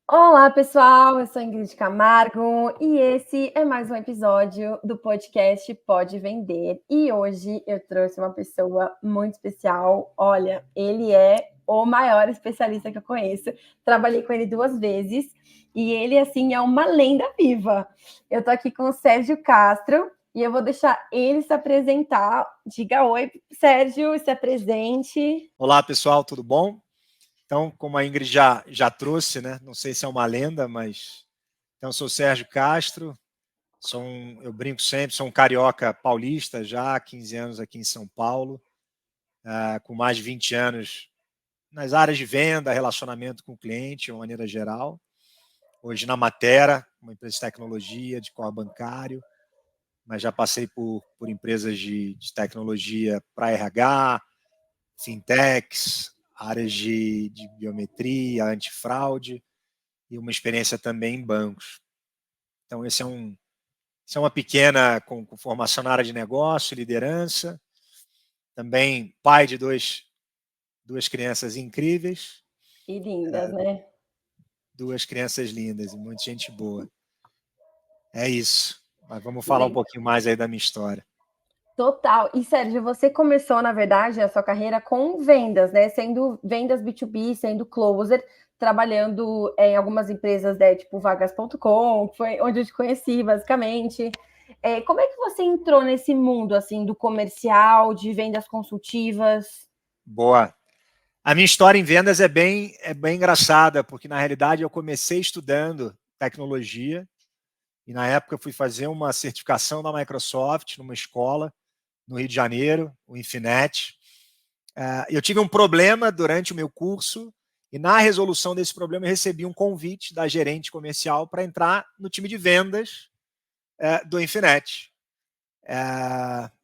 Olá, pessoal. Eu sou Ingrid Camargo e esse é mais um episódio do podcast Pode Vender. E hoje eu trouxe uma pessoa muito especial. Olha, ele é o maior especialista que eu conheço. Trabalhei com ele 2 vezes e ele, assim, é uma lenda viva. Eu tô aqui com o Sérgio Castro e eu vou deixar ele se apresentar. Diga oi, Sérgio, se apresente. Olá, pessoal, tudo bom? Então, como a Ingrid já trouxe, né? Não sei se é uma lenda, mas então sou Sérgio Castro, eu brinco sempre, sou um carioca paulista já há 15 anos aqui em São Paulo, com mais de 20 anos nas áreas de venda, relacionamento com o cliente, de uma maneira geral. Hoje na Matera, uma empresa de tecnologia, de core bancário, mas já passei por empresas de tecnologia para RH, fintechs, áreas de biometria, antifraude e uma experiência também em bancos. Então, esse é uma pequena com formação na área de negócio, liderança, também pai de duas crianças incríveis, E lindas, né? duas crianças lindas e muita gente boa. É isso. Mas vamos falar um Legal. pouquinho mais aí da minha história. Total. E Sérgio, você começou, na verdade, a sua carreira com vendas, né? Sendo vendas B2B, sendo closer, trabalhando em algumas empresas, né, tipo vagas.com, foi onde eu te conheci, basicamente. Como é que você entrou nesse mundo, assim, do comercial, de vendas consultivas? Boa. A minha história em vendas é bem engraçada, porque na realidade eu comecei estudando tecnologia e na época eu fui fazer uma certificação da Microsoft numa escola no Rio de Janeiro, o Infinet. Eu tive um problema durante o meu curso e na resolução desse problema eu recebi um convite da gerente comercial para entrar no time de vendas do Infinet.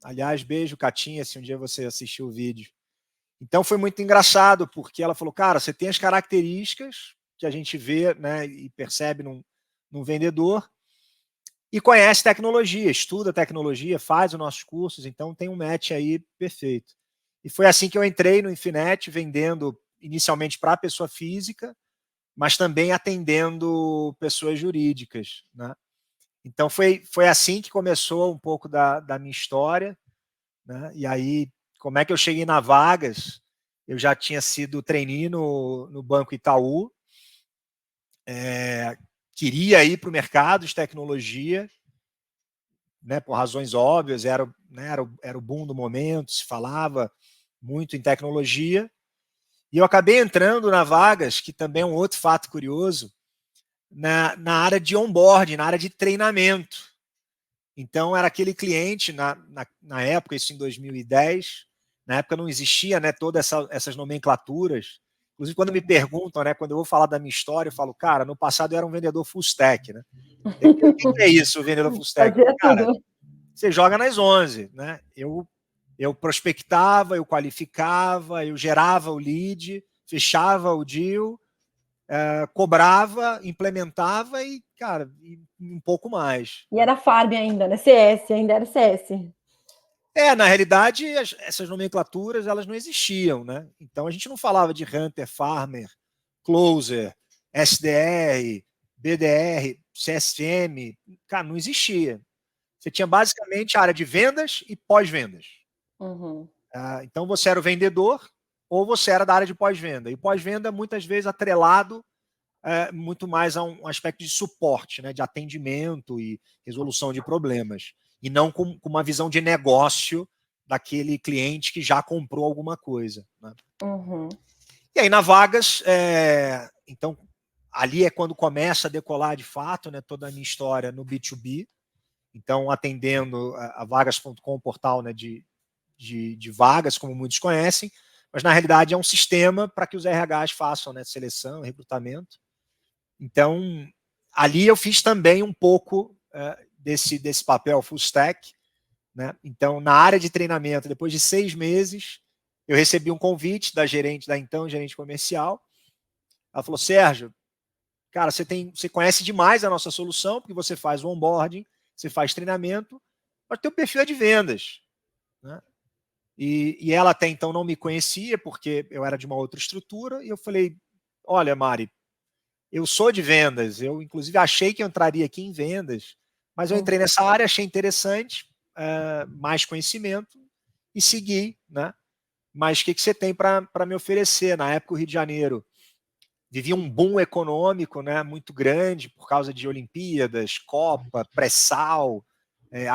Aliás, beijo, Catinha, se um dia você assistiu o vídeo. Então foi muito engraçado, porque ela falou, cara, você tem as características que a gente vê, né, e percebe num vendedor, e conhece tecnologia, estuda tecnologia, faz os nossos cursos, então tem um match aí perfeito. E foi assim que eu entrei no Infinet, vendendo inicialmente para a pessoa física, mas também atendendo pessoas jurídicas, né? Então foi assim que começou um pouco da minha história, né? E aí, como é que eu cheguei na Vagas? Eu já tinha sido trainee no Banco Itaú, queria ir para o mercado de tecnologia, né, por razões óbvias, era o boom do momento, se falava muito em tecnologia, e eu acabei entrando na Vagas, que também é um outro fato curioso, na área de onboarding, na área de treinamento. Então, era aquele cliente, na época, isso em 2010, na época não existia, né, todas essas nomenclaturas. Inclusive, quando me perguntam, né, quando eu vou falar da minha história, eu falo, cara, no passado eu era um vendedor full stack, né? O que é isso, o vendedor full stack? Fazia Cara, tudo. você joga nas 11, né? Eu prospectava, eu qualificava, eu gerava o lead, fechava o deal, cobrava, implementava e, cara, e um pouco mais, E né? era Farm ainda, né? CS, ainda era CS. Na realidade, essas nomenclaturas elas não existiam, né? Então a gente não falava de Hunter, Farmer, Closer, SDR, BDR, CSM, cara, não existia. Você tinha basicamente a área de vendas e pós-vendas. Uhum. Então você era o vendedor ou você era da área de pós-venda. E pós-venda muitas vezes atrelado muito mais a um aspecto de suporte, né, de atendimento e resolução de problemas, e não com uma visão de negócio daquele cliente que já comprou alguma coisa, né? Uhum. E aí na Vagas, então ali é quando começa a decolar de fato, né, toda a minha história no B2B, então atendendo a Vagas.com, portal, né, de vagas, como muitos conhecem, mas na realidade é um sistema para que os RHs façam, né, seleção, recrutamento. Então, ali eu fiz também um pouco desse papel full stack, né? Então, na área de treinamento, depois de 6 meses, eu recebi um convite da gerente, da então gerente comercial. Ela falou, Sérgio, cara, você conhece demais a nossa solução, porque você faz o onboarding, você faz treinamento, mas teu perfil é de vendas, né? E ela até então não me conhecia, porque eu era de uma outra estrutura, e eu falei, olha, Mari, eu sou de vendas, eu inclusive achei que eu entraria aqui em vendas, mas eu entrei nessa área, achei interessante, mais conhecimento e segui, né? Mas o que você tem para me oferecer? Na época, o Rio de Janeiro vivia um boom econômico, né, muito grande por causa de Olimpíadas, Copa, pré-sal,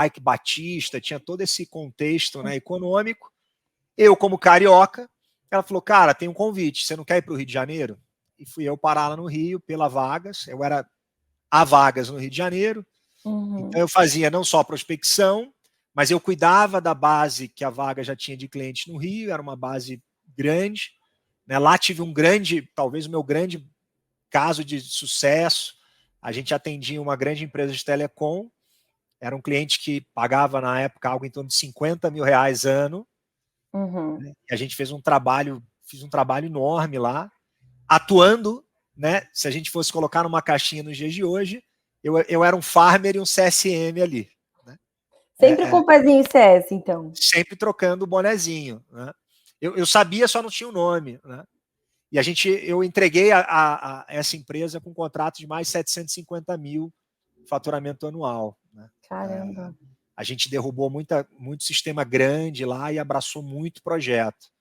Ike Batista, tinha todo esse contexto, né, econômico. Eu, como carioca, ela falou, cara, tem um convite, você não quer ir para o Rio de Janeiro? E fui eu parar lá no Rio pela Vagas, eu era a Vagas no Rio de Janeiro, então eu fazia não só prospecção, mas eu cuidava da base que a Vaga já tinha de clientes no Rio, era uma base grande, né? Lá tive um grande, talvez o meu grande caso de sucesso, a gente atendia uma grande empresa de telecom, era um cliente que pagava na época algo em torno de 50 mil reais ano, né? E a gente fiz um trabalho enorme lá, atuando, né? Se a gente fosse colocar numa caixinha nos dias de hoje, eu era um farmer e um CSM ali. Né? Sempre com o pezinho CS, então. Sempre trocando o bonezinho. Né? Eu sabia, só não tinha o nome. Né? E eu entreguei a essa empresa com um contrato de mais 750 mil faturamento anual. Né? Caramba. A gente derrubou muito sistema grande lá e abraçou muito projeto.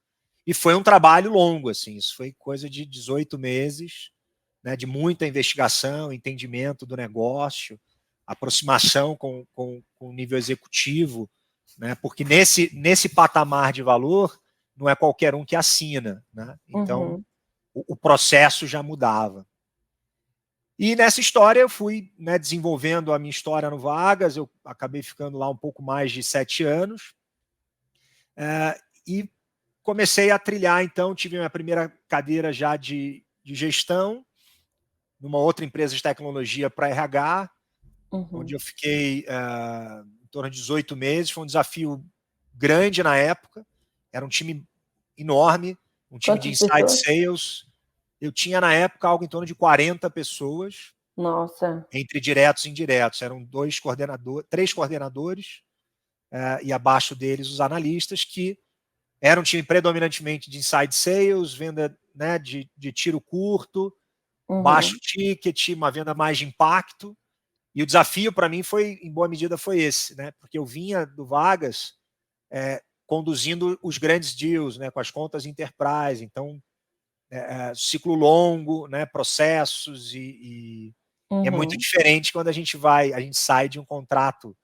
E foi um trabalho longo, assim, isso foi coisa de 18 meses, né, de muita investigação, entendimento do negócio, aproximação com o nível executivo, né, porque nesse patamar de valor não é qualquer um que assina. Né, então, o processo já mudava. E nessa história eu fui, né, desenvolvendo a minha história no Vagas, eu acabei ficando lá um pouco mais de 7 anos, e comecei a trilhar, então, tive minha primeira cadeira já de gestão, numa outra empresa de tecnologia para RH, onde eu fiquei em torno de 18 meses, foi um desafio grande na época, era um time enorme, um time de Quantas inside pessoas? sales, eu tinha na época algo em torno de 40 pessoas, Nossa. entre diretos e indiretos, eram 3 coordenadores, e abaixo deles os analistas, que era um time predominantemente de inside sales, venda, né, de tiro curto, baixo ticket, uma venda mais de impacto. E o desafio para mim foi, em boa medida, foi esse, né? Porque eu vinha do Vagas conduzindo os grandes deals, né, com as contas enterprise, então ciclo longo, né, processos e é muito diferente quando a gente sai de um contrato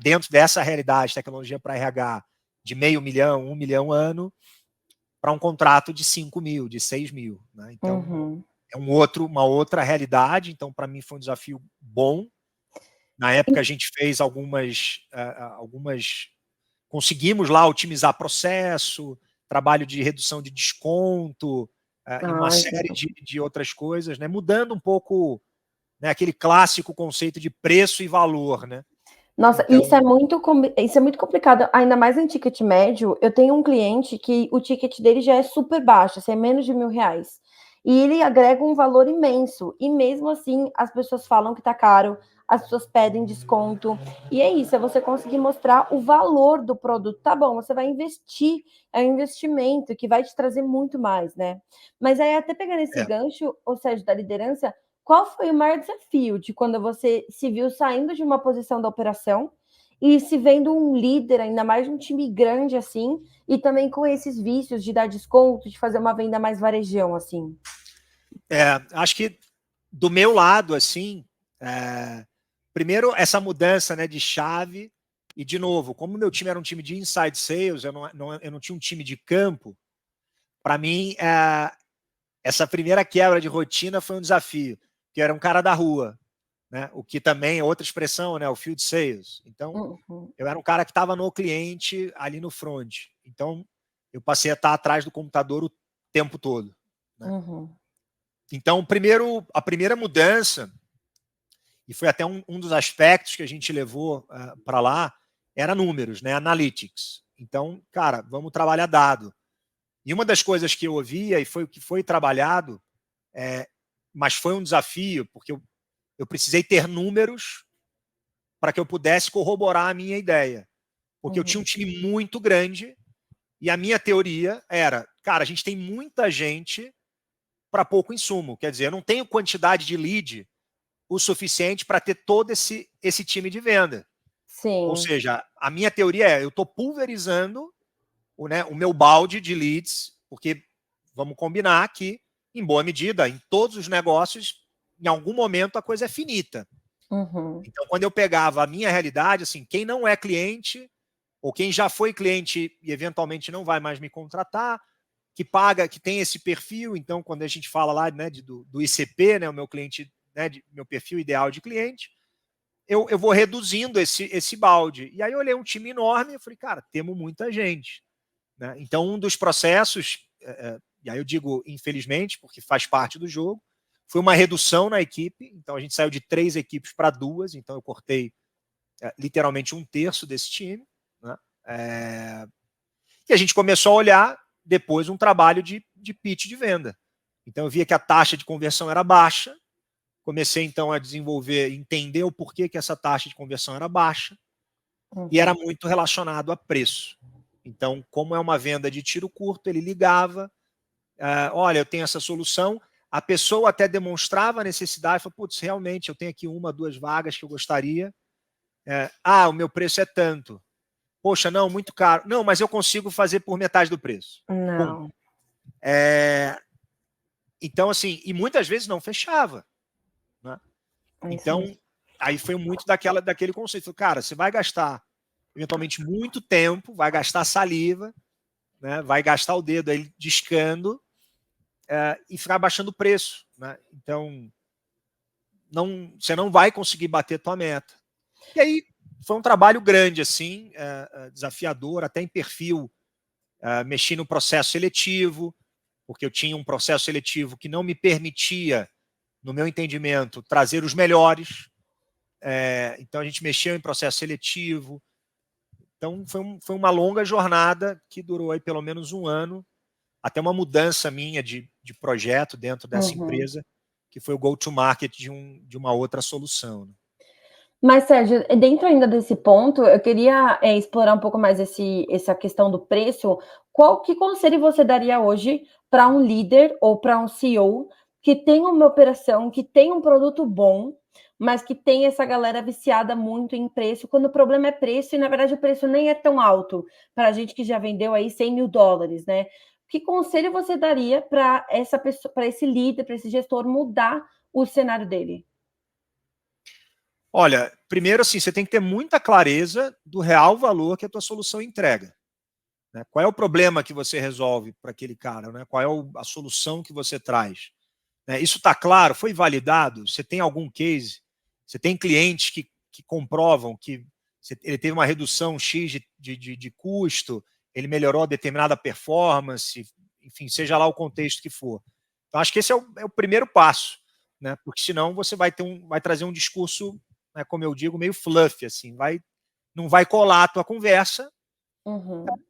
dentro dessa realidade, tecnologia para RH, de $500 mil, $1 milhão ano, para um contrato de 5 mil, de 6 mil. Né? Então, é uma outra realidade. Então, para mim, foi um desafio bom. Na época, a gente fez algumas conseguimos lá otimizar processo, trabalho de redução de desconto, e uma série de outras coisas, né? Mudando um pouco, né, aquele clássico conceito de preço e valor, né? Nossa, Então, isso é muito complicado, ainda mais em ticket médio. Eu tenho um cliente que o ticket dele já é super baixo, assim, é menos de R$ 1.000. E ele agrega um valor imenso. E mesmo assim, as pessoas falam que tá caro, as pessoas pedem desconto. E é isso, é você conseguir mostrar o valor do produto. Tá bom, você vai investir, é um investimento que vai te trazer muito mais, né? Mas aí, até pegando esse gancho, ou seja, da liderança, qual foi o maior desafio de quando você se viu saindo de uma posição da operação e se vendo um líder, ainda mais de um time grande assim, e também com esses vícios de dar desconto, de fazer uma venda mais varejão, assim? acho que do meu lado, assim, primeiro essa mudança, né, de chave, e de novo, como meu time era um time de inside sales, eu não tinha um time de campo, para mim, essa primeira quebra de rotina foi um desafio, que era um cara da rua, né? O que também é outra expressão, né? O field sales. Então, eu era um cara que estava no cliente ali no front. Então, eu passei a estar atrás do computador o tempo todo. Né? Então, a primeira mudança, e foi até um dos aspectos que a gente levou para lá, era números, né? Analytics. Então, cara, vamos trabalhar dado. E uma das coisas que eu ouvia, e foi o que foi trabalhado, mas foi um desafio, porque eu precisei ter números para que eu pudesse corroborar a minha ideia. Porque eu tinha um time muito grande e a minha teoria era, cara, a gente tem muita gente para pouco insumo. Quer dizer, eu não tenho quantidade de lead o suficiente para ter todo esse time de venda. Sim. Ou seja, a minha teoria é, eu estou pulverizando o meu balde de leads, porque vamos combinar que, em boa medida, em todos os negócios, em algum momento a coisa é finita. Uhum. Então, quando eu pegava a minha realidade, assim, quem não é cliente, ou quem já foi cliente e eventualmente não vai mais me contratar, que paga, que tem esse perfil, então, quando a gente fala lá, né, do ICP, né, o meu cliente, né, meu perfil ideal de cliente, eu vou reduzindo esse balde. E aí eu olhei um time enorme e falei, cara, temos muita gente. Né? Então, um dos processos, e aí eu digo infelizmente, porque faz parte do jogo, foi uma redução na equipe. Então, a gente saiu de 3 equipes para 2, então eu cortei literalmente 1/3 desse time. Né? E a gente começou a olhar depois um trabalho de pitch de venda. Então, eu via que a taxa de conversão era baixa, comecei então a desenvolver, entender o porquê que essa taxa de conversão era baixa, e era muito relacionado a preço. Então, como é uma venda de tiro curto, ele ligava, olha, eu tenho essa solução, a pessoa até demonstrava a necessidade, falou, putz, realmente, eu tenho aqui 1, 2 vagas que eu gostaria, o meu preço é tanto, poxa, não, muito caro, não, mas eu consigo fazer por metade do preço. Não. Então, assim, e muitas vezes não fechava. Né? Então, aí foi muito daquele conceito. Cara, você vai gastar, eventualmente, muito tempo, vai gastar saliva, né? Vai gastar o dedo aí discando e ficar baixando o preço. Né? Então, você não vai conseguir bater tua meta. E aí, foi um trabalho grande, assim, desafiador, até em perfil, mexi no processo seletivo, porque eu tinha um processo seletivo que não me permitia, no meu entendimento, trazer os melhores. Então, a gente mexeu em processo seletivo. Então, foi uma longa jornada que durou aí pelo menos 1 ano, até uma mudança minha de projeto dentro dessa empresa, que foi o go-to-market de uma outra solução. Né? Mas, Sérgio, dentro ainda desse ponto, eu queria explorar um pouco mais essa questão do preço. Que conselho você daria hoje para um líder ou para um CEO que tem uma operação, que tem um produto bom, mas que tem essa galera viciada muito em preço, quando o problema é preço e, na verdade, o preço nem é tão alto para a gente que já vendeu aí $100.000, né? Que conselho você daria para essa pessoa, para esse líder, para esse gestor mudar o cenário dele? Olha, primeiro assim, você tem que ter muita clareza do real valor que a tua solução entrega. Né? Qual é o problema que você resolve para aquele cara? Né? Qual é a solução que você traz? Né? Isso está claro? Foi validado? Você tem algum case? Você tem clientes que comprovam que ele teve uma redução X de custo, ele melhorou determinada performance, enfim, seja lá o contexto que for. Então, acho que esse é o primeiro passo, né? Porque senão você vai trazer um discurso, né, como eu digo, meio fluffy, assim, não vai colar a tua conversa.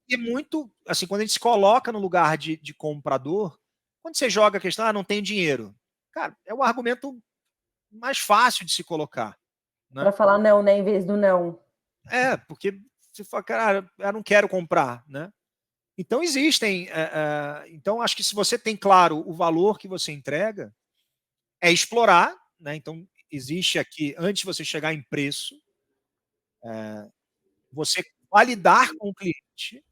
E muito, assim, quando a gente se coloca no lugar de comprador, quando você joga a questão, não tem dinheiro, cara, é o argumento mais fácil de se colocar. Né? Para falar não, né, em vez do não. Porque você fala, cara, eu não quero comprar, né? Então existem, então acho que se você tem claro o valor que você entrega, é explorar, né? Então existe aqui, antes de você chegar em preço, você validar com o cliente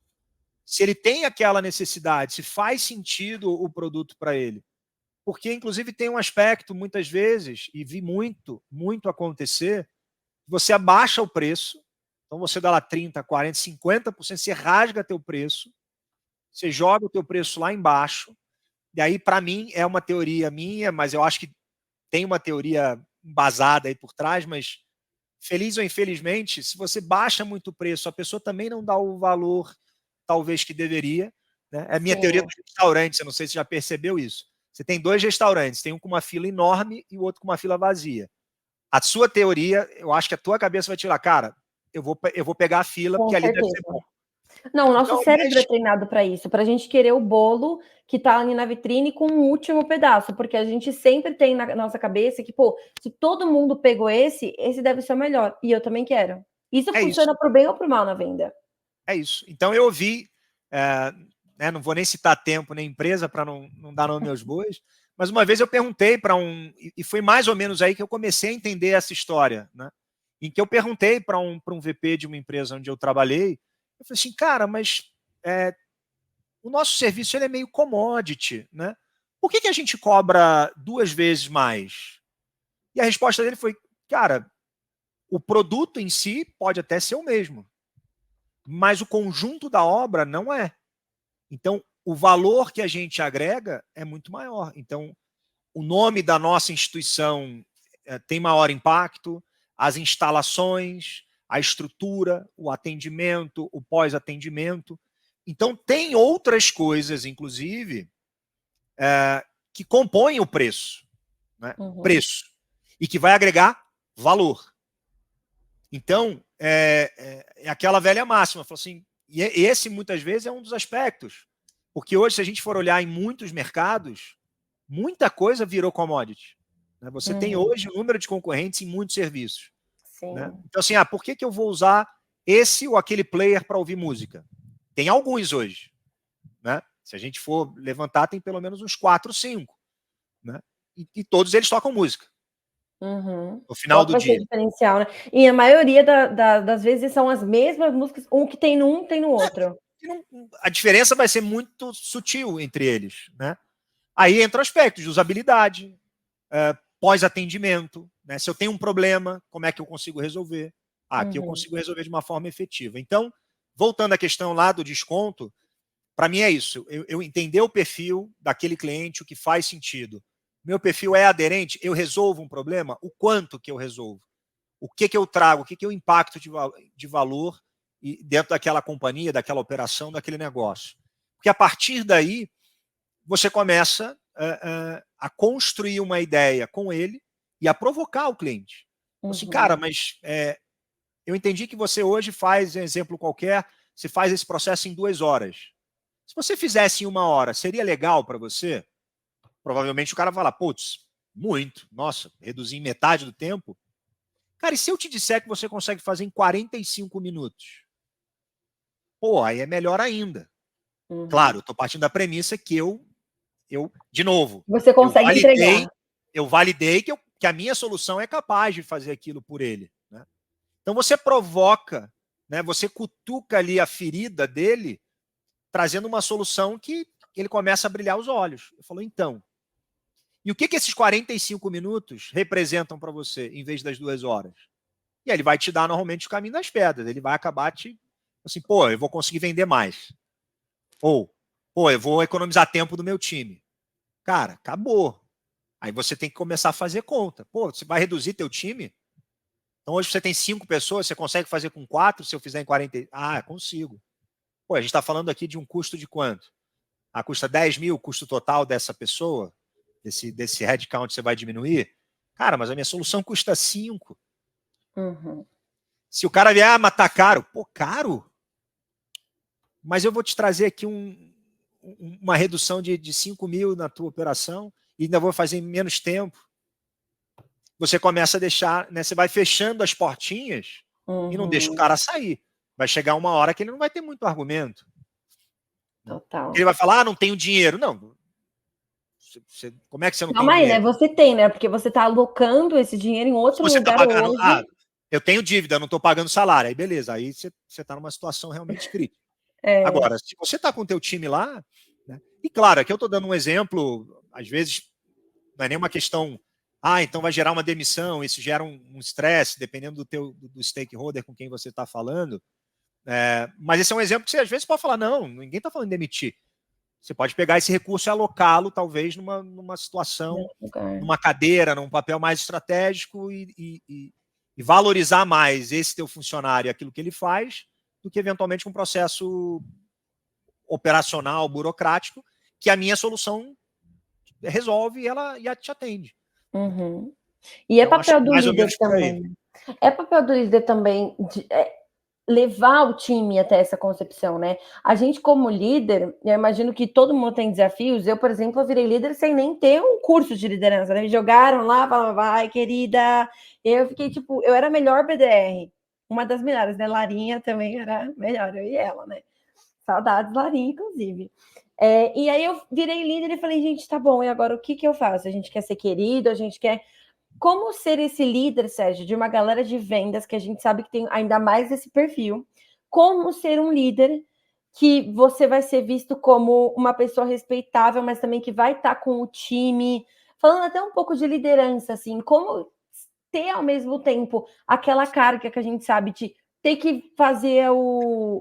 se ele tem aquela necessidade, se faz sentido o produto para ele. Porque, inclusive, tem um aspecto, muitas vezes, e vi muito, muito acontecer, você abaixa o preço, então você dá lá 30%, 40%, 50%, você rasga teu preço, você joga o teu preço lá embaixo, e aí, para mim, é uma teoria minha, mas eu acho que tem uma teoria embasada aí por trás, mas feliz ou infelizmente, se você baixa muito o preço, a pessoa também não dá o valor, talvez, que deveria. Né? É a minha teoria dos restaurantes, eu não sei se você já percebeu isso. Você tem 2 restaurantes, tem um com uma fila enorme e o outro com uma fila vazia. A sua teoria, eu acho que a tua cabeça vai tirar, cara, eu vou pegar a fila, Com porque ali deve certeza. ser bom. Não, o nosso Então, cérebro é treinado para isso, para a gente querer o bolo que está ali na vitrine com o último pedaço, porque a gente sempre tem na nossa cabeça que, pô, se todo mundo pegou esse deve ser o melhor, e eu também quero. Isso funciona para o bem ou para o mal na venda. É isso. Então eu ouvi, né, não vou nem citar tempo nem empresa para não dar nome aos bois, Mas uma vez eu perguntei para e foi mais ou menos aí que eu comecei a entender essa história, né? Em que eu perguntei para um VP de uma empresa onde eu trabalhei, eu falei assim, cara, mas o nosso serviço ele é meio commodity, né? Por que a gente cobra 2 vezes mais? E a resposta dele foi, cara, o produto em si pode até ser o mesmo, mas o conjunto da obra não é. Então, o valor que a gente agrega é muito maior. Então, o nome da nossa instituição tem maior impacto, as instalações, a estrutura, o atendimento, o pós-atendimento. Então, tem outras coisas, inclusive, que compõem o preço. Né? Preço. E que vai agregar valor. Então, é aquela velha máxima. Assim, e esse, muitas vezes, é um dos aspectos. Porque hoje, se a gente for olhar em muitos mercados, muita coisa virou commodity. Né? Você tem hoje um número de concorrentes em muitos serviços. Né? Então, assim, por que eu vou usar esse ou aquele player para ouvir música? Tem alguns hoje. Né? Se a gente for levantar, tem pelo menos uns 4, 5. Né? E todos eles tocam música. No final do dia. Diferencial, né? E a maioria das vezes são as mesmas músicas, um que tem num, tem no outro. A diferença vai ser muito sutil entre eles. Né? Aí entra o aspecto de usabilidade, pós-atendimento. Né? Se eu tenho um problema, como é que eu consigo resolver? Aqui eu consigo resolver de uma forma efetiva. Então, voltando à questão lá do desconto, para mim é isso. Eu entender o perfil daquele cliente, o que faz sentido. Meu perfil é aderente, eu resolvo um problema, o quanto que eu resolvo? O que eu trago? O que eu impacto de valor dentro daquela companhia, daquela operação, daquele negócio? Porque a partir daí, você começa a construir uma ideia com ele e a provocar o cliente. Assim, cara, mas eu entendi que você hoje faz, um exemplo qualquer, você faz esse processo em 2 horas. Se você fizesse em 1 hora, seria legal para você? Provavelmente o cara vai falar, putz, muito, nossa, reduzir em metade do tempo. Cara, e se eu te disser que você consegue fazer em 45 minutos? Pô, aí é melhor ainda. Claro, eu estou partindo da premissa que eu de novo, você consegue entregar. Eu validei que a minha solução é capaz de fazer aquilo por ele. Né? Então você provoca, né, você cutuca ali a ferida dele, trazendo uma solução que ele começa a brilhar os olhos. Ele falou, então, e o que esses 45 minutos representam para você, em vez das 2 horas? E aí ele vai te dar, normalmente, o caminho das pedras. Ele vai acabar assim, pô, eu vou conseguir vender mais. Ou, pô, eu vou economizar tempo do meu time. Cara, acabou. Aí você tem que começar a fazer conta. Pô, você vai reduzir teu time? Então hoje você tem 5 pessoas, você consegue fazer com 4 se eu fizer em 40? Ah, consigo. Pô, a gente está falando aqui de um custo de quanto? Custa 10 mil o custo total dessa pessoa? Desse headcount você vai diminuir? Cara, mas a minha solução custa 5. Se o cara vier, mas tá caro. Pô, caro? Mas eu vou te trazer aqui uma redução de 5 mil na tua operação e ainda vou fazer em menos tempo. Você começa a deixar, né? Você vai fechando as portinhas e não deixa o cara sair. Vai chegar uma hora que ele não vai ter muito argumento. Total. Ele vai falar, não tenho dinheiro. Não. Como é que você não tem dinheiro? Né? Você tem, né? Porque você está alocando esse dinheiro em outro lugar hoje. Eu tenho dívida, não estou pagando salário. Aí beleza, aí você está numa situação realmente crítica. Agora, se você está com o teu time lá, né? E claro, aqui eu estou dando um exemplo, às vezes não é nenhuma questão, então vai gerar uma demissão, isso gera um estresse, dependendo do stakeholder com quem você está falando. Mas esse é um exemplo que você às vezes pode falar, não, ninguém está falando de demitir. Você pode pegar esse recurso e alocá-lo, talvez, numa situação, numa cadeira, num papel mais estratégico e valorizar mais esse teu funcionário e aquilo que ele faz, do que eventualmente um processo operacional, burocrático, que a minha solução resolve e ela te atende. E é papel do líder também. É papel do líder também levar o time até essa concepção, né? A gente, como líder, eu imagino que todo mundo tem desafios. Eu, por exemplo, virei líder sem nem ter um curso de liderança, né? Me jogaram lá, falavam, vai, querida. Eu fiquei, tipo, eu era a melhor BDR. Uma das melhores, né? Larinha também era melhor, eu e ela, né? Saudades, Larinha, inclusive. E aí eu virei líder e falei, gente, tá bom, e agora o que eu faço? A gente quer ser querido, a gente quer... Como ser esse líder, Sérgio, de uma galera de vendas que a gente sabe que tem ainda mais esse perfil? Como ser um líder que você vai ser visto como uma pessoa respeitável, mas também que vai estar com o time? Falando até um pouco de liderança, assim, como ter ao mesmo tempo aquela carga que a gente sabe de ter que fazer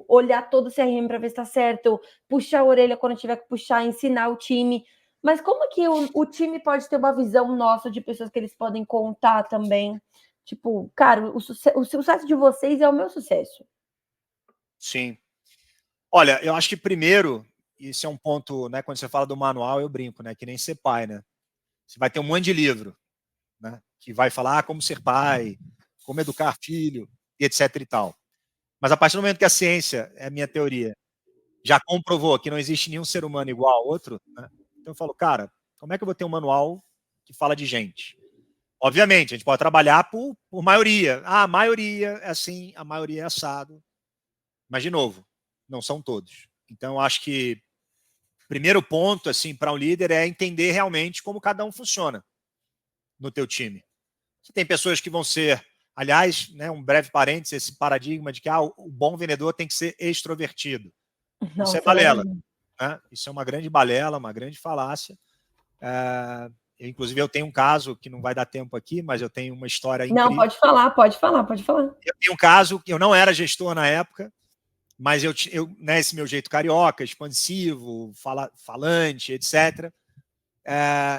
olhar todo o CRM para ver se está certo, puxar a orelha quando tiver que puxar, ensinar o time. Mas como que o time pode ter uma visão nossa de pessoas que eles podem contar também? Tipo, cara, o sucesso de vocês é o meu sucesso. Sim. Olha, eu acho que primeiro, isso é um ponto, né? Quando você fala do manual, eu brinco, né? Que nem ser pai, né? Você vai ter um monte de livro, né? Que vai falar como ser pai, como educar filho, e etc e tal. Mas a partir do momento que a ciência, é a minha teoria, já comprovou que não existe nenhum ser humano igual ao outro, né? Então eu falo, cara, como é que eu vou ter um manual que fala de gente? Obviamente, a gente pode trabalhar por maioria. Ah, a maioria é assim, a maioria é assado. Mas, de novo, não são todos. Então, eu acho que o primeiro ponto assim, para um líder é entender realmente como cada um funciona no teu time. Você tem pessoas que vão ser, aliás, né, um breve parênteses, esse paradigma de que o bom vendedor tem que ser extrovertido. Isso é Nossa, balela. Né? Isso é uma grande balela, uma grande falácia. Inclusive, eu tenho um caso que não vai dar tempo aqui, mas eu tenho uma história incrível. Não, pode falar, pode falar, pode falar. Eu tenho um caso, eu não era gestor na época, mas eu né, esse meu jeito carioca, expansivo, falante, etc.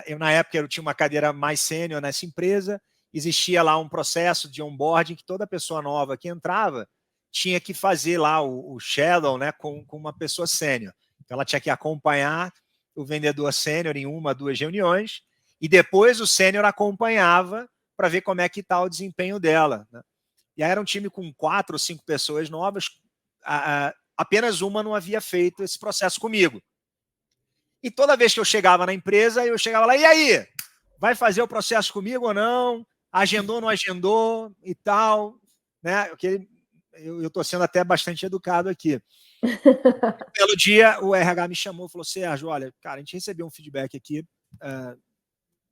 Eu, na época, eu tinha uma cadeira mais sênior nessa empresa, existia lá um processo de onboarding que toda pessoa nova que entrava tinha que fazer lá o shadow, né, com uma pessoa sênior. Então, ela tinha que acompanhar o vendedor sênior em 1, 2 reuniões, e depois o sênior acompanhava para ver como é que está o desempenho dela. Né? E aí era um time com 4 ou 5 pessoas novas, apenas uma não havia feito esse processo comigo. E toda vez que eu chegava na empresa, eu chegava lá, e aí? Vai fazer o processo comigo ou não? Agendou ou não agendou e tal? Né? Eu estou sendo até bastante educado aqui. Pelo dia, o RH me chamou e falou, Sérgio, olha, cara, a gente recebeu um feedback aqui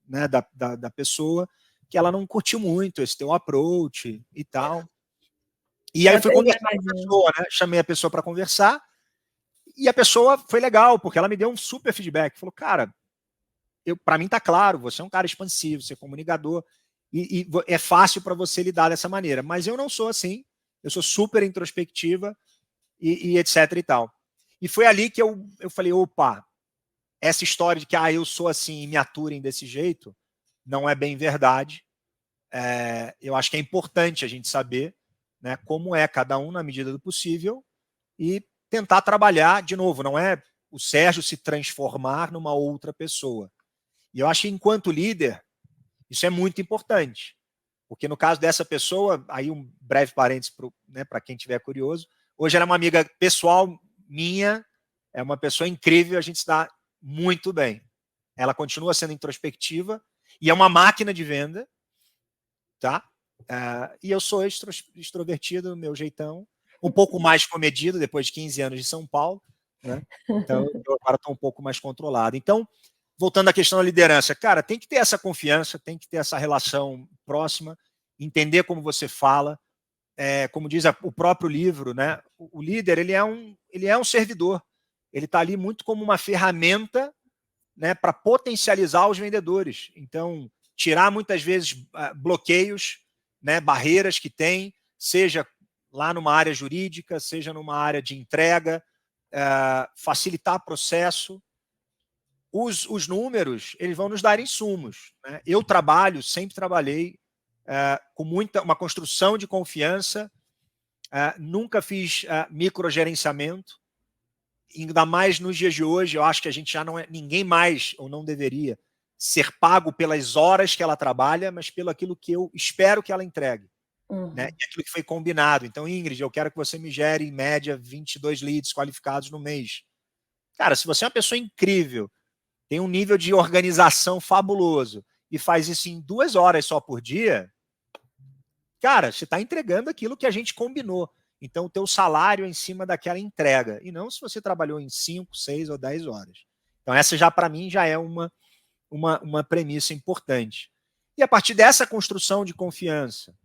né, da pessoa que ela não curtiu muito esse teu approach e tal. E aí eu fui conversar com a pessoa, né? Chamei a pessoa para conversar e a pessoa foi legal, porque ela me deu um super feedback. Falou, cara, para mim tá claro, você é um cara expansivo, você é comunicador e é fácil para você lidar dessa maneira. Mas eu não sou assim, eu sou super introspectiva e etc e tal. E foi ali que eu falei, opa, essa história de que eu sou assim e me aturem desse jeito, não é bem verdade. Eu acho que é importante a gente saber, né, como é cada um na medida do possível e tentar trabalhar, de novo, não é o Sérgio se transformar numa outra pessoa. E eu acho que enquanto líder, isso é muito importante. Porque no caso dessa pessoa, aí um breve parênteses para quem estiver curioso, hoje ela é uma amiga pessoal minha, é uma pessoa incrível, a gente se dá muito bem. Ela continua sendo introspectiva e é uma máquina de venda, tá? E eu sou extrovertido no meu jeitão, um pouco mais comedido depois de 15 anos de São Paulo, né? Então eu agora estou um pouco mais controlado. Então, voltando à questão da liderança, cara, tem que ter essa confiança, tem que ter essa relação próxima, entender como você fala. Como diz o próprio livro, né? O líder ele é um servidor, ele está ali muito como uma ferramenta, né, para potencializar os vendedores. Então, tirar muitas vezes bloqueios, né, barreiras que tem, seja lá numa área jurídica, seja numa área de entrega, facilitar processo. Os números, eles vão nos dar insumos. Né? Eu sempre trabalhei com uma construção de confiança, nunca fiz microgerenciamento, ainda mais nos dias de hoje, eu acho que a gente já não é, ninguém mais, ou não deveria, ser pago pelas horas que ela trabalha, mas pelo aquilo que eu espero que ela entregue. Né? E aquilo que foi combinado. Então, Ingrid, eu quero que você me gere, em média, 22 leads qualificados no mês. Cara, se você é uma pessoa incrível, tem um nível de organização fabuloso e faz isso em 2 horas só por dia, cara, você está entregando aquilo que a gente combinou. Então, o teu salário é em cima daquela entrega, e não se você trabalhou em 5, 6 ou 10 horas. Então, essa já, para mim, já é uma premissa importante. E a partir dessa construção de confiança,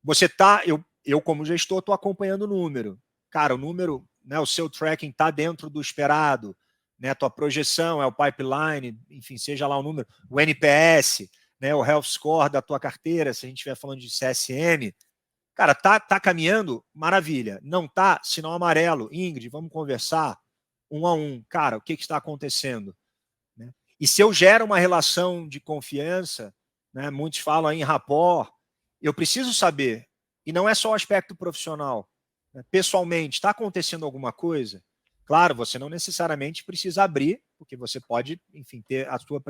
você tá, eu como gestor, estou acompanhando o número. Cara, o número, né, o seu tracking está dentro do esperado, né, a tua projeção, é o pipeline, enfim, seja lá o número, o NPS, né, o health score da tua carteira, se a gente estiver falando de CSM, cara, tá caminhando, maravilha. Não tá, sinal amarelo. Ingrid, vamos conversar 1 a 1. Cara, o que está acontecendo? Né? E se eu gero uma relação de confiança, né, muitos falam em rapport, eu preciso saber, e não é só o aspecto profissional, né, pessoalmente, está acontecendo alguma coisa? Claro, você não necessariamente precisa abrir, porque você pode, enfim, ter a sua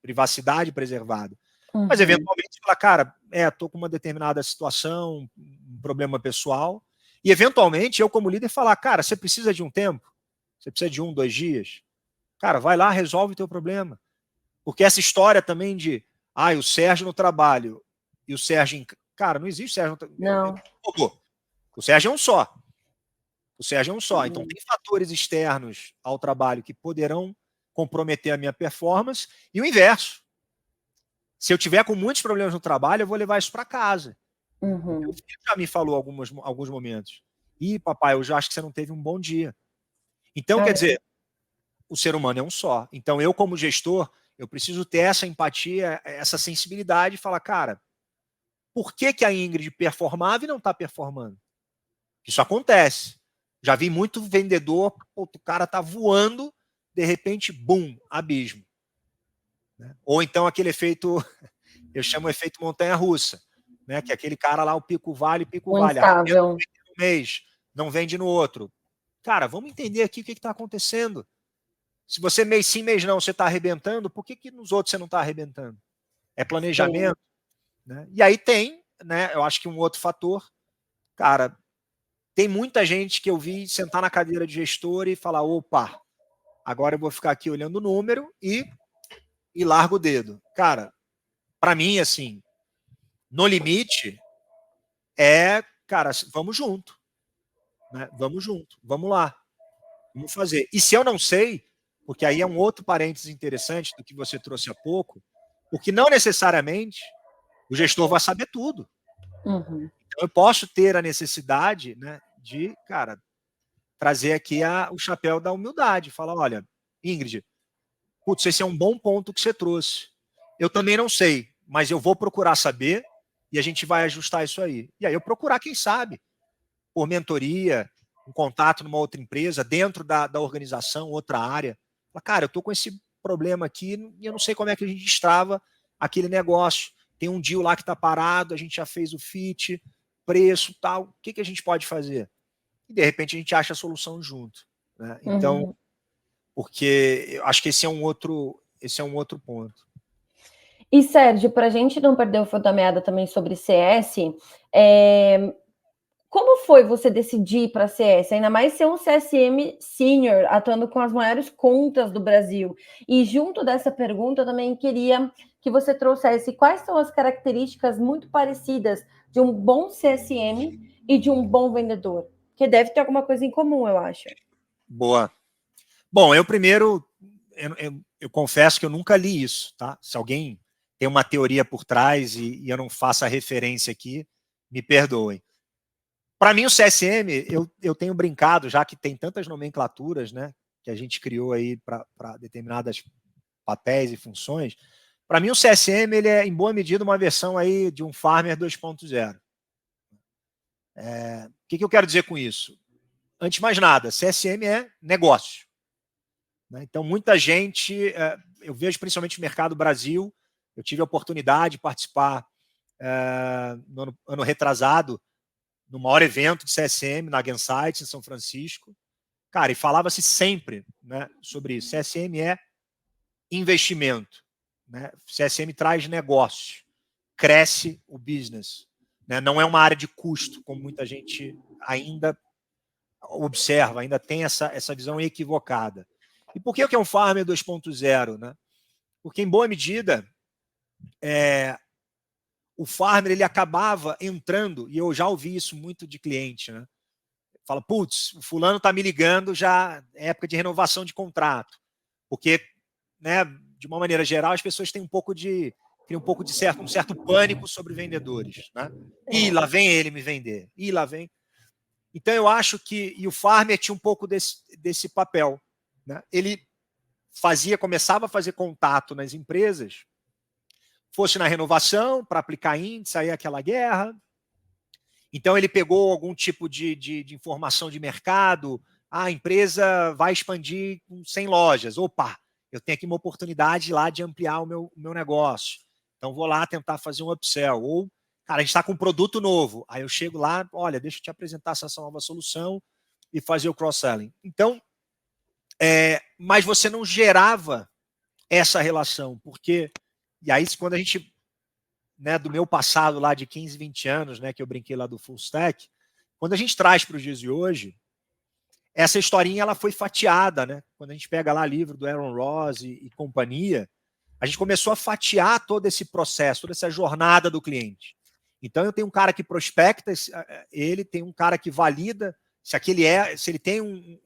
privacidade preservada. Mas, eventualmente, falar, cara, estou com uma determinada situação, um problema pessoal, e, eventualmente, eu, como líder, falar, cara, você precisa de um tempo? Você precisa de 1, 2 dias? Cara, vai lá, resolve o teu problema. Porque essa história também de, o Sérgio no trabalho e o Sérgio em... Cara, não existe Sérgio no trabalho. Não. O Sérgio é um só. O Sérgio é um só. Então, tem fatores externos ao trabalho que poderão comprometer a minha performance e o inverso. Se eu tiver com muitos problemas no trabalho, eu vou levar isso para casa. Uhum. O filho já me falou alguns momentos. Ih, papai, eu já acho que você não teve um bom dia. Então, quer dizer, o ser humano é um só. Então, eu, como gestor, eu preciso ter essa empatia, essa sensibilidade e falar, cara, por que a Ingrid performava e não está performando? Isso acontece. Já vi muito vendedor, o cara tá voando, de repente, bum, abismo. Né? Ou então aquele efeito, eu chamo efeito montanha-russa, né? Que é aquele cara lá, o pico-vale, Instável. no mês, não vende no outro. Cara, vamos entender aqui o que está acontecendo. Se você mês sim, mês não, você está arrebentando, por que nos outros você não está arrebentando? É planejamento. Né? E aí tem, né? Eu acho que um outro fator, cara, tem muita gente que eu vi sentar na cadeira de gestor e falar, opa, agora eu vou ficar aqui olhando o número e largo o dedo. Cara, para mim, assim, no limite, cara, vamos junto. Né? Vamos junto, vamos lá. Vamos fazer. E se eu não sei, porque aí é um outro parênteses interessante do que você trouxe há pouco, porque não necessariamente o gestor vai saber tudo. Uhum. Então eu posso ter a necessidade, né, de, cara, trazer aqui o chapéu da humildade. Falar, olha, Ingrid, putz, esse é um bom ponto que você trouxe. Eu também não sei, mas eu vou procurar saber e a gente vai ajustar isso aí. E aí eu procurar quem sabe, por mentoria, um contato numa outra empresa, dentro da organização, outra área. Fala, cara, eu estou com esse problema aqui e eu não sei como é que a gente destrava aquele negócio. Tem um deal lá que está parado, a gente já fez o fit, preço, tal. O que a gente pode fazer? E, de repente, a gente acha a solução junto. Né? Então, porque eu acho que esse é um outro ponto. E, Sérgio, para a gente não perder o fio da meada também sobre CS, como foi você decidir para CS? Ainda mais ser um CSM senior, atuando com as maiores contas do Brasil. E junto dessa pergunta, eu também queria que você trouxesse quais são as características muito parecidas de um bom CSM e de um bom vendedor. Que deve ter alguma coisa em comum, eu acho. Boa. Bom, eu primeiro, eu confesso que eu nunca li isso, tá? Se alguém tem uma teoria por trás e eu não faço a referência aqui, me perdoem. Para mim, o CSM, eu tenho brincado, já que tem tantas nomenclaturas, né, que a gente criou aí para determinadas papéis e funções. Para mim, o CSM ele é, em boa medida, uma versão aí de um Farmer 2.0. O que eu quero dizer com isso? Antes de mais nada, CSM é negócio. Né? Então, muita gente, eu vejo principalmente no mercado Brasil, eu tive a oportunidade de participar no ano retrasado, no maior evento de CSM, na Gensites, em São Francisco. Cara, e falava-se sempre, né, sobre isso. CSM é investimento. Né? CSM traz negócio, cresce o business. Né? Não é uma área de custo, como muita gente ainda observa, ainda tem essa visão equivocada. E por que é um Farmer 2.0? Né? Porque, em boa medida, o Farmer ele acabava entrando, e eu já ouvi isso muito de cliente, né? Fala, putz, o fulano está me ligando, já é época de renovação de contrato. Porque, né, de uma maneira geral, as pessoas têm um pouco de um certo pânico sobre vendedores. Né? E lá vem ele me vender. E lá vem. Então, eu acho que... E o Farmer tinha um pouco desse papel. Né? Ele começava a fazer contato nas empresas, fosse na renovação, para aplicar índice, aí aquela guerra. Então, ele pegou algum tipo de informação de mercado. A empresa vai expandir com 100 lojas. Opa, eu tenho aqui uma oportunidade lá de ampliar o meu negócio. Então, vou lá tentar fazer um upsell. Ou, cara, a gente está com um produto novo. Aí eu chego lá, olha, deixa eu te apresentar essa nova solução e fazer o cross-selling. Então, mas você não gerava essa relação, porque... E aí, quando a gente... Né, do meu passado lá de 15, 20 anos, né, que eu brinquei lá do full stack, quando a gente traz para os dias de hoje, essa historinha ela foi fatiada. Né? Quando a gente pega lá livro do Aaron Ross e companhia, a gente começou a fatiar todo esse processo, toda essa jornada do cliente. Então, eu tenho um cara que prospecta ele, tem um cara que valida se ele tem um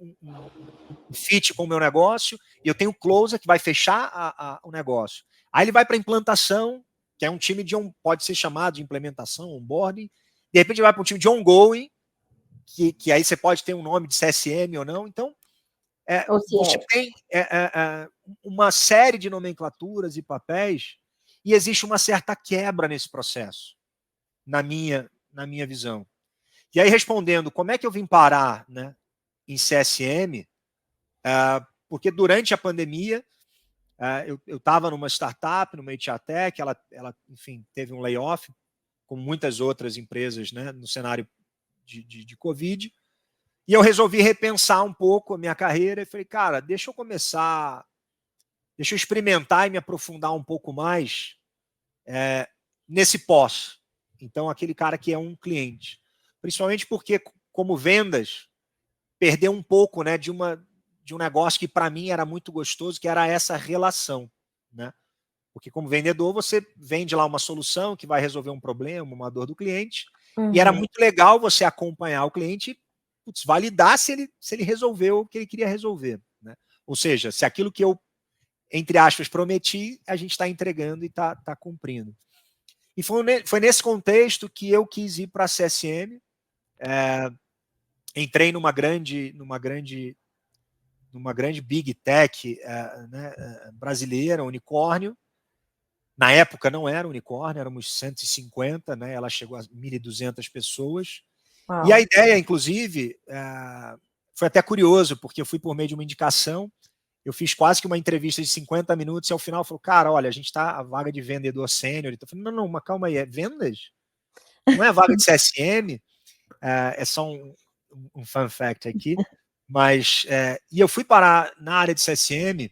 fit com o meu negócio, e eu tenho o closer que vai fechar o negócio. Aí ele vai para a implantação, que é um time pode ser chamado de implementação, onboarding, de repente vai para um time de ongoing, que aí você pode ter um nome de CSM ou não. Então, você tem uma série de nomenclaturas e papéis, e existe uma certa quebra nesse processo, na minha visão. E aí, respondendo, como é que eu vim parar, né, em CSM? Porque durante a pandemia, eu estava numa startup, numa HR Tech, ela, enfim, teve um layoff, como muitas outras empresas, né, no cenário de Covid, e eu resolvi repensar um pouco a minha carreira e falei, cara, deixa eu experimentar e me aprofundar um pouco mais nesse pós. Então, aquele cara que é um cliente. Principalmente porque, como vendas, perdeu um pouco, né, de um negócio que para mim era muito gostoso, que era essa relação, né? Porque como vendedor você vende lá uma solução que vai resolver um problema, uma dor do cliente, e era muito legal você acompanhar o cliente e validar se ele resolveu o que ele queria resolver, né? Ou seja, se aquilo que eu, entre aspas, prometi, a gente está entregando e está cumprindo. E foi nesse contexto que eu quis ir para a CSM. Entrei numa grande big tech brasileira, unicórnio. Na época não era unicórnio, éramos 150, né? Ela chegou a 1.200 pessoas. Uau. E a ideia, inclusive, foi até curioso, porque eu fui por meio de uma indicação, eu fiz quase que uma entrevista de 50 minutos e ao final falou, cara, olha, a gente está a vaga de vendedor sênior. Eu falei, não, mas calma aí, é vendas? Não é a vaga de CSM? É só um fun fact aqui. Mas, e eu fui parar na área de CSM.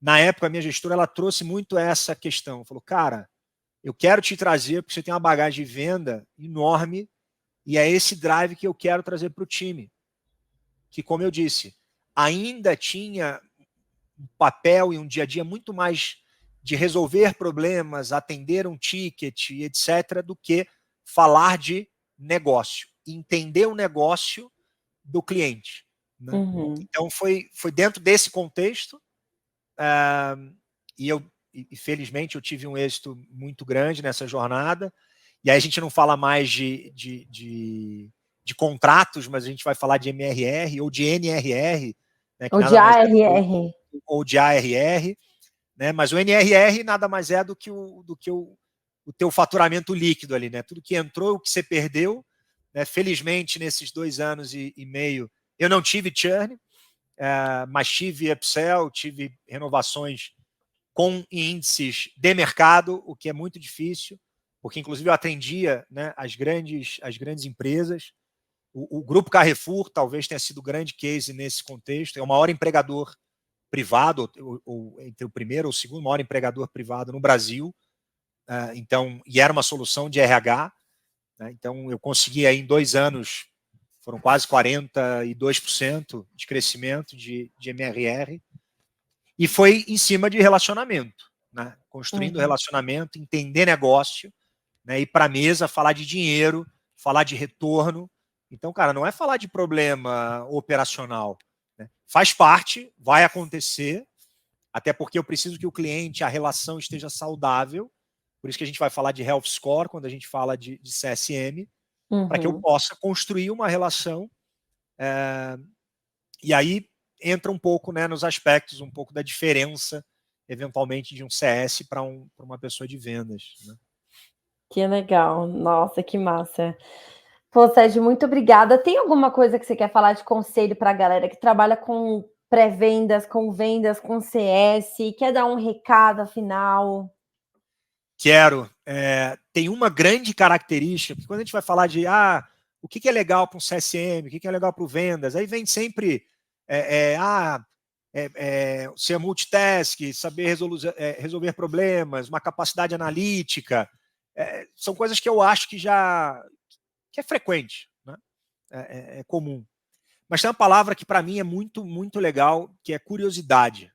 Na época, a minha gestora ela trouxe muito essa questão. Falou, cara, eu quero te trazer porque você tem uma bagagem de venda enorme e é esse drive que eu quero trazer para o time. Que, como eu disse, ainda tinha um papel e um dia a dia muito mais de resolver problemas, atender um ticket, etc., do que falar de negócio, entender o negócio do cliente. Né? Então, foi dentro desse contexto, e felizmente eu tive um êxito muito grande nessa jornada, e aí a gente não fala mais de contratos, mas a gente vai falar de MRR ou de NRR, né, ou de ARR. Ou de ARR, né, mas o NRR nada mais é do que o teu faturamento líquido ali, né, tudo que entrou, o que você perdeu, né, felizmente nesses 2 anos e meio eu não tive churn, mas tive upsell, tive renovações com índices de mercado, o que é muito difícil, porque inclusive eu atendia, né, as grandes empresas. O Grupo Carrefour talvez tenha sido o grande case nesse contexto, é o maior empregador privado, ou entre o primeiro ou o segundo maior empregador privado no Brasil, então, e era uma solução de RH, né, então eu consegui aí em 2 anos, foram quase 42% de crescimento de MRR, e foi em cima de relacionamento, né? Construindo relacionamento, entender negócio, né? Ir para a mesa, falar de dinheiro, falar de retorno, Então, cara, não é falar de problema operacional, né? Faz parte, vai acontecer, até porque eu preciso que o cliente, a relação esteja saudável. Por isso que a gente vai falar de Health Score quando a gente fala de CSM, para que eu possa construir uma relação. E aí entra um pouco, né, nos aspectos, um pouco da diferença, eventualmente, de um CS para uma pessoa de vendas, né? Que legal. Nossa, que massa. Pô, Sérgio, muito obrigada. Tem alguma coisa que você quer falar de conselho para a galera que trabalha com pré-vendas, com vendas, com CS? Quer dar um recado final? Quero. Tem uma grande característica, porque quando a gente vai falar de o que é legal para um CSM, o que é legal para o vendas, aí vem sempre ser multitask, saber resolver problemas, uma capacidade analítica. São coisas que eu acho que é frequente, né? É comum. Mas tem uma palavra que para mim é muito, muito legal, que é curiosidade.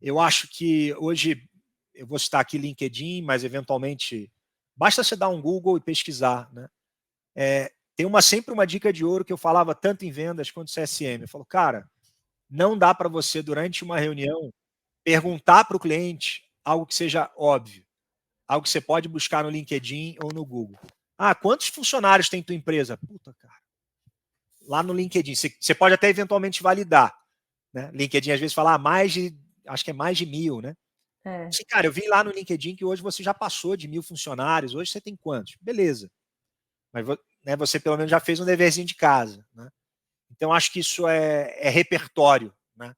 Eu acho que hoje, eu vou citar aqui LinkedIn, mas eventualmente basta você dar um Google e pesquisar, né? Tem sempre uma dica de ouro que eu falava tanto em vendas quanto CSM. Eu falo, cara, não dá para você, durante uma reunião, perguntar para o cliente algo que seja óbvio, algo que você pode buscar no LinkedIn ou no Google. Quantos funcionários tem tua empresa? Puta, cara. Lá no LinkedIn, você pode até eventualmente validar, né? LinkedIn às vezes fala acho que é mais de 1.000, né? Cara, eu vi lá no LinkedIn que hoje você já passou de 1.000 funcionários. Hoje você tem quantos? Beleza. Mas, né, você pelo menos já fez um deverzinho de casa, né? Então, acho que isso é repertório, né?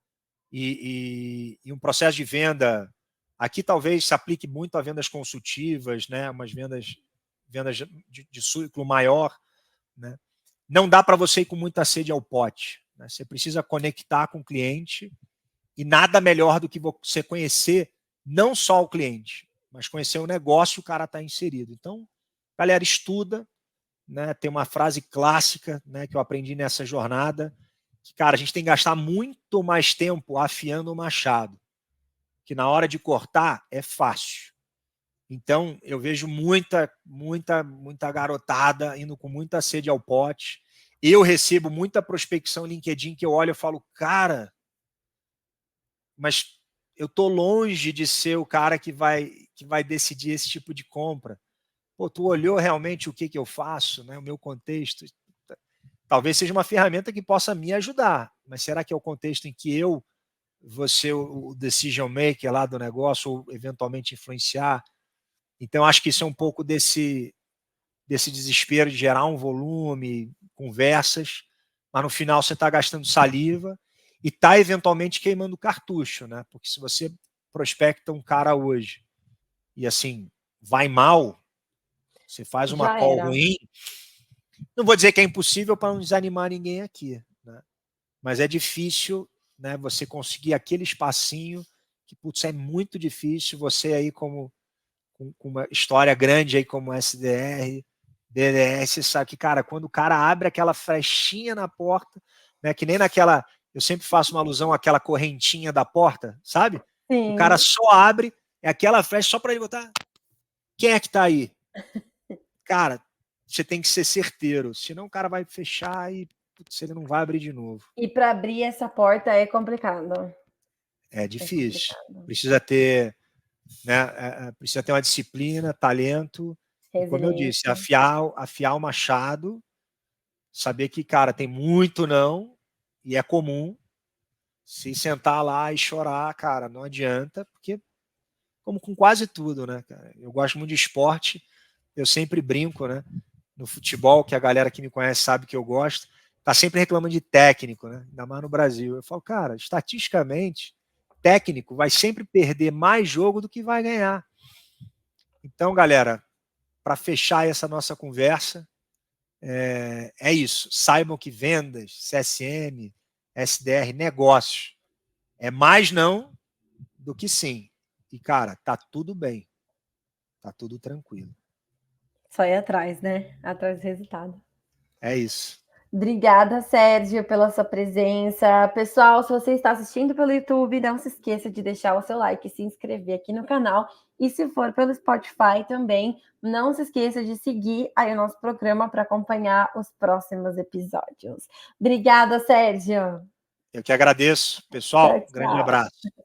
E um processo de venda, aqui talvez se aplique muito a vendas consultivas, né? Umas vendas de ciclo maior, né? Não dá para você ir com muita sede ao pote, né? Você precisa conectar com o cliente, e nada melhor do que você conhecer não só o cliente, mas conhecer o negócio que o cara está inserido. Então, galera, estuda, né? Tem uma frase clássica, né, que eu aprendi nessa jornada, que, cara, a gente tem que gastar muito mais tempo afiando o machado, que na hora de cortar é fácil. Então, eu vejo muita garotada indo com muita sede ao pote. Eu recebo muita prospecção LinkedIn que eu olho e falo, cara, mas eu tô longe de ser o cara que vai decidir esse tipo de compra. Pô, tu olhou realmente o que eu faço, né? O meu contexto. Talvez seja uma ferramenta que possa me ajudar, mas será que é o contexto em que eu vou ser o decision maker lá do negócio ou eventualmente influenciar? Então, acho que isso é um pouco desse desespero de gerar um volume, conversas, mas no final você está gastando saliva e está eventualmente queimando cartucho, né? Porque se você prospecta um cara hoje e assim vai mal, você faz uma Já call era. ruim, não vou dizer que é impossível para não desanimar ninguém aqui, né? Mas é difícil, né, você conseguir aquele espacinho que, putz, é muito difícil. Você aí com uma história grande aí como SDR, DDS, sabe que, cara, quando o cara abre aquela flechinha na porta, né, que nem naquela, eu sempre faço uma alusão àquela correntinha da porta, sabe? O cara Sim. só abre, é aquela flecha só para ele botar. Quem é que tá aí? Cara, você tem que ser certeiro, senão o cara vai fechar e putz, ele não vai abrir de novo. E para abrir essa porta é complicado. É É difícil. complicado. Precisa ter, né, precisa ter uma disciplina, talento, e como eu disse, Resiliência. afiar o machado, saber que, cara, tem muito não, e é comum. Se sentar lá e chorar, cara, não adianta, porque como com quase tudo, né, cara? Eu gosto muito de esporte, eu sempre brinco, né? No futebol, que a galera que me conhece sabe que eu gosto, tá sempre reclamando de técnico, né? Ainda mais no Brasil. Eu falo, cara, estatisticamente, técnico vai sempre perder mais jogo do que vai ganhar. Então, galera, para fechar essa nossa conversa, é isso. Saibam que vendas, CSM, SDR, negócios, é mais não do que sim. E, cara, tá tudo bem. Tá tudo tranquilo. Só ir atrás, né? Atrás do resultado. É isso. Obrigada, Sérgio, pela sua presença. Pessoal, se você está assistindo pelo YouTube, não se esqueça de deixar o seu like e se inscrever aqui no canal. E se for pelo Spotify também, não se esqueça de seguir aí o nosso programa para acompanhar os próximos episódios. Obrigada, Sérgio. Eu que agradeço. Pessoal, Tchau, grande tchau. abraço.